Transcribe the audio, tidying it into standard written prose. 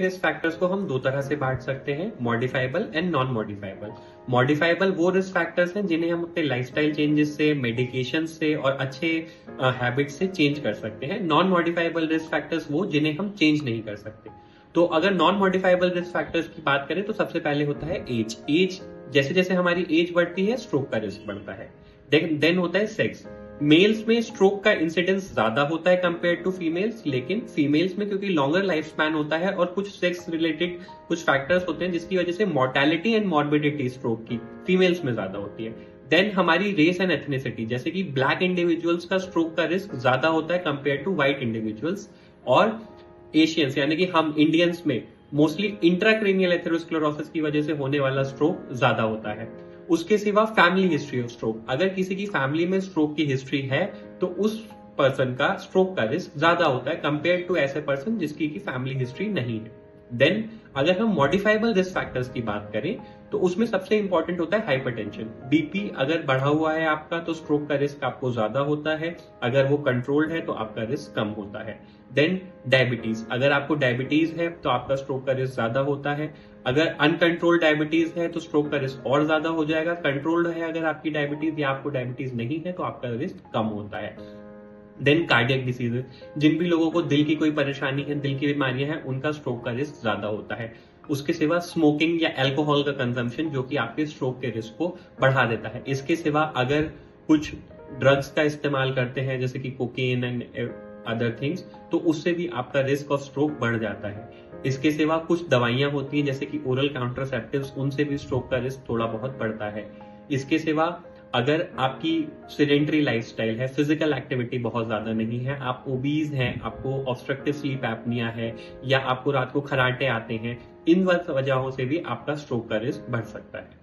Risk factors को हम दो तरह से बांट सकते हैं, modifiable and non modifiable. Modifiable वो रिस्क फैक्टर्स हैं जिन्हें हम अपने लाइफस्टाइल चेंजेस से, मेडिकेशन से और अच्छे हैबिट्स से चेंज कर सकते हैं। नॉन मॉडिफाइबल रिस्क फैक्टर्स वो जिन्हें हम चेंज नहीं कर सकते। तो अगर नॉन मॉडिफाइबल रिस्क फैक्टर्स की बात करें तो सबसे पहले होता है एज। जैसे जैसे हमारी एज बढ़ती है स्ट्रोक का रिस्क बढ़ता है। देन होता है सेक्स। मेल्स में स्ट्रोक का इंसिडेंस ज्यादा होता है कंपेयर टू फीमेल्स, लेकिन फीमेल्स में क्योंकि लॉन्गर लाइफ स्पैन होता है और कुछ सेक्स रिलेटेड कुछ फैक्टर्स होते हैं जिसकी वजह से मोर्टेलिटी एंड मॉर्बिडिटी स्ट्रोक की फीमेल्स में ज्यादा होती है। देन हमारी रेस एंड एथनिसिटी, जैसे कि ब्लैक इंडिविजुअल्स का स्ट्रोक का रिस्क ज्यादा होता है कंपेयर टू व्हाइट इंडिविजुअल्स, और एशियंस यानी कि हम इंडियंस में मोस्टली इंट्राक्रेनियल एथेरोस्क्लेरोसिस की वजह से होने वाला स्ट्रोक ज्यादा होता है। उसके सिवा फैमिली हिस्ट्री ऑफ स्ट्रोक, अगर किसी की फैमिली में स्ट्रोक की हिस्ट्री है तो उस पर्सन का स्ट्रोक का रिस्क ज्यादा होता है कंपेयर टू ऐसे पर्सन जिसकी की फैमिली हिस्ट्री नहीं है। देन अगर हम मॉडिफाइबल रिस्क फैक्टर्स की बात करें तो उसमें सबसे इंपॉर्टेंट होता है हाइपरटेंशन। बीपी अगर बढ़ा हुआ है आपका तो स्ट्रोक का रिस्क आपको ज्यादा होता है, अगर वो कंट्रोल्ड है तो आपका रिस्क कम होता है। देन डायबिटीज, अगर आपको डायबिटीज है तो आपका स्ट्रोक का रिस्क ज्यादा होता है। अगर अनकंट्रोल्ड डायबिटीज है तो स्ट्रोक का रिस्क और ज्यादा हो जाएगा। कंट्रोल्ड है अगर आपकी डायबिटीज या आपको डायबिटीज नहीं है तो आपका रिस्क कम होता है। देन कार्डियक डिसीजेस, जिन भी लोगों को दिल की कोई परेशानी है, दिल की बीमारियां हैं, उनका स्ट्रोक का रिस्क ज्यादा होता है। उसके सिवा स्मोकिंग या अल्कोहल का कंजम्पशन जो कि आपके स्ट्रोक के रिस्क को बढ़ा देता है। इसके सिवा अगर कुछ ड्रग्स का इस्तेमाल करते हैं जैसे कि कोकेन एंड अदर थिंग्स, तो उससे भी आपका रिस्क ऑफ स्ट्रोक बढ़ जाता है। इसके सिवा कुछ दवाइयां होती हैं जैसे कि ओरल काउंटरसेप्टिव्स, उनसे भी स्ट्रोक का रिस्क थोड़ा बहुत बढ़ता है। इसके सिवा अगर आपकी सिडेंटरी लाइफस्टाइल है, फिजिकल एक्टिविटी बहुत ज्यादा नहीं है, आप ओबीज हैं, आपको ऑब्स्ट्रक्टिव स्लीप एपनिया है, या आपको रात को खराटे आते हैं, इन वजहों से भी आपका स्ट्रोक का रिस्क बढ़ सकता है।